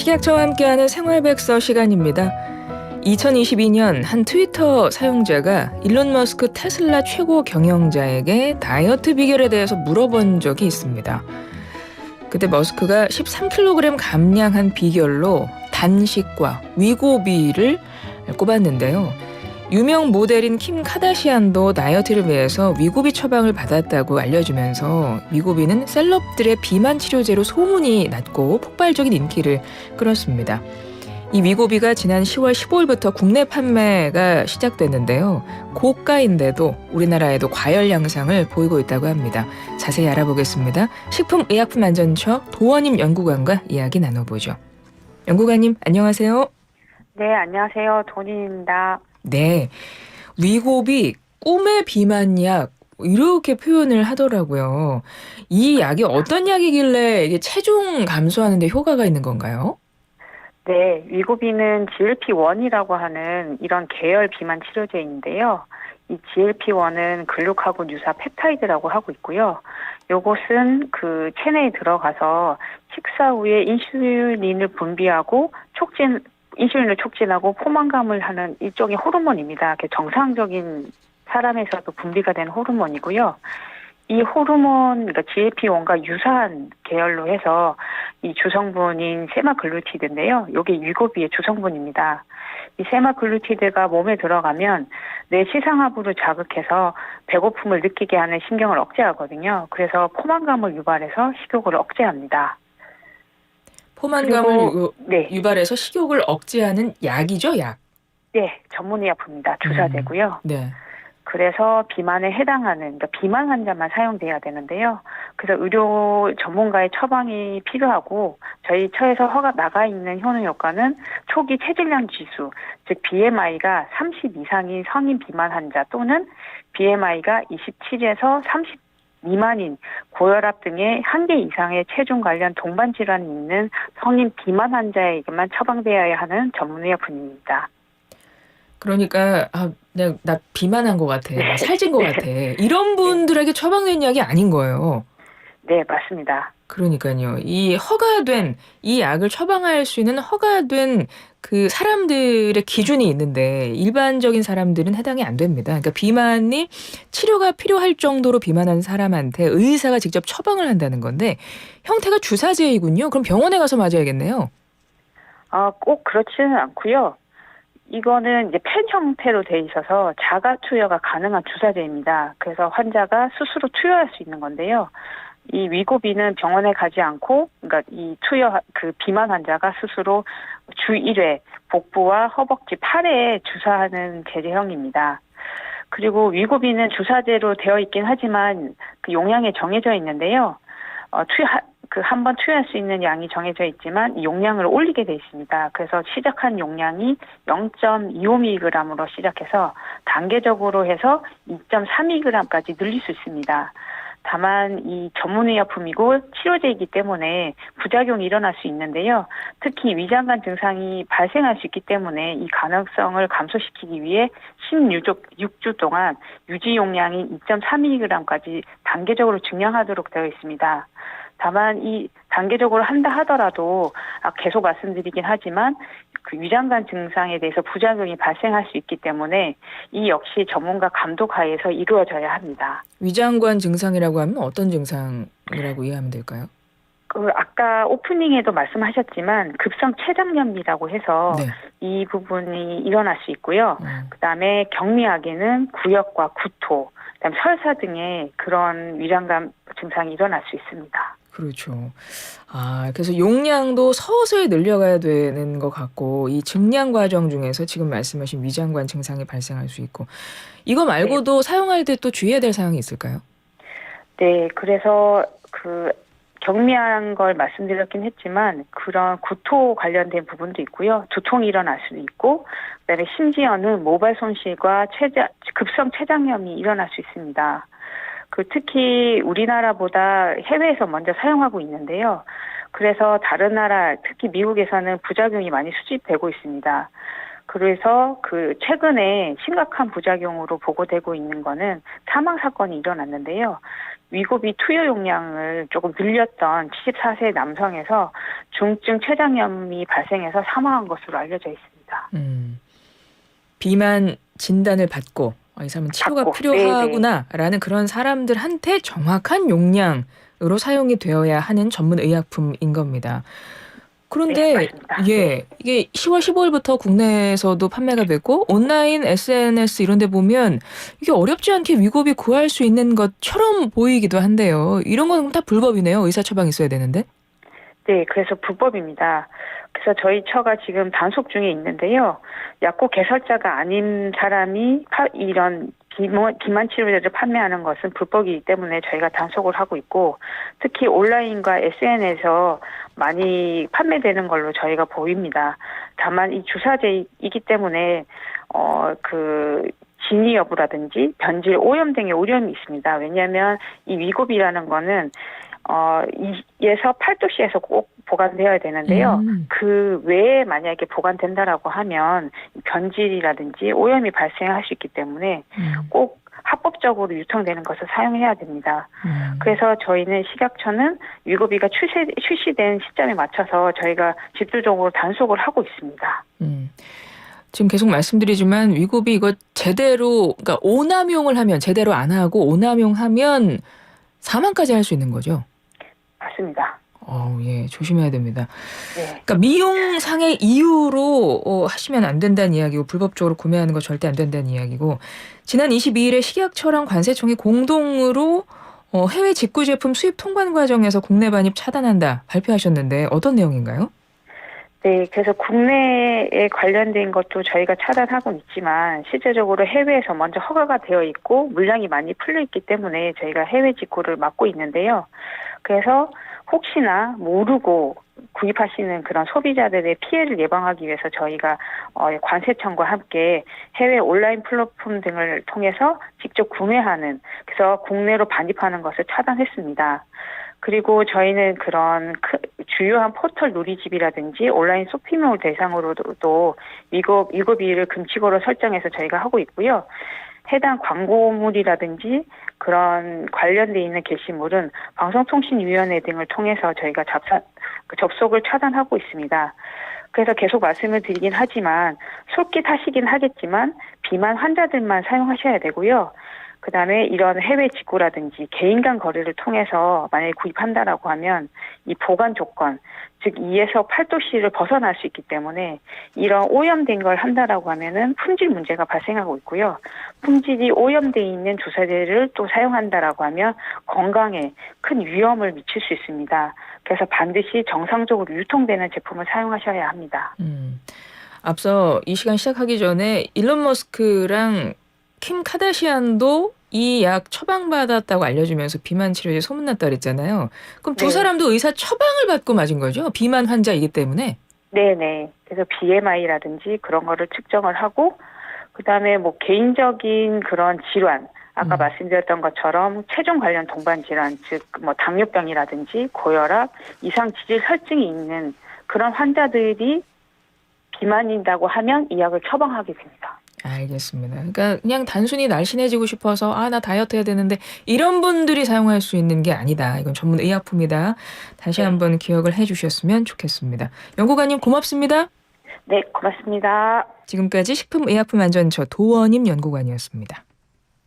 식약처와 함께하는 생활백서 시간입니다. 2022년 한 트위터 사용자가 일론 머스크 테슬라 최고 경영자에게 다이어트 비결에 대해서 물어본 적이 있습니다. 그때 머스크가 13kg 감량한 비결로 단식과 위고비를 꼽았는데요. 유명 모델인 킴 카다시안도 다이어트를 위해서 위고비 처방을 받았다고 알려주면서 위고비는 셀럽들의 비만 치료제로 소문이 났고 폭발적인 인기를 끌었습니다. 이 위고비가 지난 10월 15일부터 국내 판매가 시작됐는데요. 고가인데도 우리나라에도 과열 양상을 보이고 있다고 합니다. 자세히 알아보겠습니다. 식품의약품안전처 도원임 연구관과 이야기 나눠보죠. 연구관님 안녕하세요. 네, 안녕하세요. 돈입니다. 네, 위고비 꿈의 비만약 이렇게 표현을 하더라고요. 이 약이 어떤 약이길래 이게 체중 감소하는 데 효과가 있는 건가요? 네, 위고비는 GLP-1이라고 하는 이런 계열 비만 치료제인데요. 이 GLP-1은 글루카곤 유사 펩타이드라고 하고 있고요. 요것은 그 체내에 들어가서 식사 후에 인슐린을 분비하고 인슐린을 촉진하고 포만감을 하는 일종의 호르몬입니다. 정상적인 사람에서도 분비가 되는 호르몬이고요. 이 호르몬, 그러니까 GLP-1과 유사한 계열로 해서 이 주성분인 세마글루티드인데요. 이게 위고비의 주성분입니다. 이 세마글루티드가 몸에 들어가면 뇌 시상하부를 자극해서 배고픔을 느끼게 하는 신경을 억제하거든요. 그래서 포만감을 유발해서 식욕을 억제합니다. 포만감을 네. 유발해서 식욕을 억제하는 약이죠, 약? 네, 전문의약품입니다. 주사제고요. 네. 그래서 비만에 해당하는, 그러니까 비만 환자만 사용돼야 되는데요. 그래서 의료 전문가의 처방이 필요하고 저희 처에서 허가 나가 있는 효능 효과는 초기 체질량 지수, 즉 BMI가 30 이상인 성인 비만 환자 또는 BMI가 27에서 30 미만인 고혈압 등의 한 개 이상의 체중 관련 동반 질환이 있는 성인 비만 환자에게만 처방되어야 하는 전문의약품입니다. 그러니까 나 비만한 것 같아, 나 살찐 것 같아 이런 분들에게 처방된 약이 아닌 거예요. 네, 맞습니다. 그러니까요. 이 약을 처방할 수 있는 허가된 그 사람들의 기준이 있는데 일반적인 사람들은 해당이 안 됩니다. 그러니까 비만이 치료가 필요할 정도로 비만한 사람한테 의사가 직접 처방을 한다는 건데 형태가 주사제이군요. 그럼 병원에 가서 맞아야겠네요. 꼭 그렇지는 않고요. 이거는 이제 펜 형태로 돼 있어서 자가 투여가 가능한 주사제입니다. 그래서 환자가 스스로 투여할 수 있는 건데요. 이 위고비는 병원에 가지 않고, 그러니까 그 비만 환자가 스스로 주 1회 복부와 허벅지, 팔에 주사하는 제제형입니다. 그리고 위고비는 주사제로 되어 있긴 하지만 그 용량이 정해져 있는데요. 한 번 투여할 수 있는 양이 정해져 있지만 이 용량을 올리게 돼 있습니다. 그래서 시작한 용량이 0.25mg으로 시작해서 단계적으로 해서 2.32g까지 늘릴 수 있습니다. 다만 이 전문의약품이고 치료제이기 때문에 부작용이 일어날 수 있는데요. 특히 위장관 증상이 발생할 수 있기 때문에 이 가능성을 감소시키기 위해 16주 동안 유지 용량이 2.32g까지 단계적으로 증량하도록 되어 있습니다. 다만 이 단계적으로 한다 하더라도 계속 말씀드리긴 하지만 그 위장관 증상에 대해서 부작용이 발생할 수 있기 때문에 이 역시 전문가 감독 하에서 이루어져야 합니다. 위장관 증상이라고 하면 어떤 증상이라고 이해하면 될까요? 아까 오프닝에도 말씀하셨지만 급성 췌장염이라고 해서 네. 이 부분이 일어날 수 있고요. 그다음에 경미하게는 구역과 구토, 그다음에 설사 등의 그런 위장관 증상이 일어날 수 있습니다. 그렇죠. 그래서 용량도 서서히 늘려가야 되는 것 같고 이 증량 과정 중에서 지금 말씀하신 위장관 증상이 발생할 수 있고 이거 말고도 사용할 때 또 주의해야 될 사항이 있을까요? 네, 그래서 경미한 걸 말씀드렸긴 했지만 그런 구토 관련된 부분도 있고요. 두통이 일어날 수도 있고 그다음에 심지어는 모발 손실과 급성 췌장염이 일어날 수 있습니다. 특히 우리나라보다 해외에서 먼저 사용하고 있는데요. 그래서 다른 나라, 특히 미국에서는 부작용이 많이 수집되고 있습니다. 그래서 그 최근에 심각한 부작용으로 보고되고 있는 거는 사망 사건이 일어났는데요. 위고비 투여 용량을 조금 늘렸던 74세 남성에서 중증 췌장염이 발생해서 사망한 것으로 알려져 있습니다. 비만 진단을 받고 이 사람은 치료가 필요하구나라는 그런 사람들한테 정확한 용량으로 사용이 되어야 하는 전문 의약품인 겁니다. 그런데 네, 맞습니다. 이게 10월 15일부터 국내에서도 판매가 되고 온라인 SNS 이런 데 보면 이게 어렵지 않게 위고비 구할 수 있는 것처럼 보이기도 한데요. 이런 건 다 불법이네요. 의사 처방이 있어야 되는데. 네, 그래서 불법입니다. 그래서 저희 처가 지금 단속 중에 있는데요. 약국 개설자가 아닌 사람이 이런 비만 치료제를 판매하는 것은 불법이기 때문에 저희가 단속을 하고 있고, 특히 온라인과 SNS에서 많이 판매되는 걸로 저희가 보입니다. 다만 이 주사제이기 때문에 그 진위 여부라든지 변질, 오염 등의 우려이 있습니다. 왜냐하면 이 위고비라는 거는 2에서 8도씨에서 꼭 보관되어야 되는데요. 그 외에 만약에 보관된다라고 하면 변질이라든지 오염이 발생할 수 있기 때문에 꼭 합법적으로 유통되는 것을 사용해야 됩니다. 그래서 저희는 식약처는 위고비가 출시된 시점에 맞춰서 저희가 집중적으로 단속을 하고 있습니다. 지금 계속 말씀드리지만 위고비 이거 제대로 그러니까 오남용을 하면 제대로 안 하고 오남용하면 사망까지 할 수 있는 거죠? 맞습니다. 예, 조심해야 됩니다. 네. 그러니까 미용상의 이유로 하시면 안 된다는 이야기고 불법적으로 구매하는 거 절대 안 된다는 이야기고 지난 22일에 식약처랑 관세청이 공동으로 해외 직구 제품 수입 통관 과정에서 국내 반입 차단한다 발표하셨는데 어떤 내용인가요? 네, 그래서 국내에 관련된 것도 저희가 차단하고 있지만 실제적으로 해외에서 먼저 허가가 되어 있고 물량이 많이 풀려 있기 때문에 저희가 해외 직구를 맡고 있는데요. 그래서 혹시나 모르고 구입하시는 그런 소비자들의 피해를 예방하기 위해서 저희가 관세청과 함께 해외 온라인 플랫폼 등을 통해서 직접 구매하는, 그래서 국내로 반입하는 것을 차단했습니다. 그리고 저희는 그런 주요한 포털 누리집이라든지 온라인 쇼핑몰 대상으로도 위고비를 금지고로 설정해서 저희가 하고 있고요. 해당 광고물이라든지 그런 관련돼 있는 게시물은 방송통신위원회 등을 통해서 저희가 접속을 차단하고 있습니다. 그래서 계속 말씀을 드리긴 하지만 솔깃하시긴 하겠지만 비만 환자들만 사용하셔야 되고요. 그다음에 이런 해외 직구라든지 개인 간 거래를 통해서 만약에 구입한다라고 하면 이 보관 조건, 즉 2에서 8도씨를 벗어날 수 있기 때문에 이런 오염된 걸 한다라고 하면은 품질 문제가 발생하고 있고요. 품질이 오염돼 있는 주사제를 또 사용한다라고 하면 건강에 큰 위험을 미칠 수 있습니다. 그래서 반드시 정상적으로 유통되는 제품을 사용하셔야 합니다. 앞서 이 시간 시작하기 전에 일론 머스크랑 킴 카다시안도 이 약 처방받았다고 알려주면서 비만 치료제 소문났다 그랬잖아요. 그럼 두 네. 사람도 의사 처방을 받고 맞은 거죠? 비만 환자이기 때문에? 네네. 그래서 BMI라든지 그런 거를 측정을 하고, 그 다음에 뭐 개인적인 그런 질환, 아까 말씀드렸던 것처럼 체중 관련 동반 질환, 즉 뭐 당뇨병이라든지 고혈압, 이상 지질 혈증이 있는 그런 환자들이 비만인다고 하면 이 약을 처방하게 됩니다. 알겠습니다. 그러니까 그냥 단순히 날씬해지고 싶어서 나 다이어트 해야 되는데 이런 분들이 사용할 수 있는 게 아니다. 이건 전문 의약품이다. 다시 한번 기억을 해주셨으면 좋겠습니다. 연구관님 고맙습니다. 네, 고맙습니다. 지금까지 식품의약품안전처 도원임 연구관이었습니다.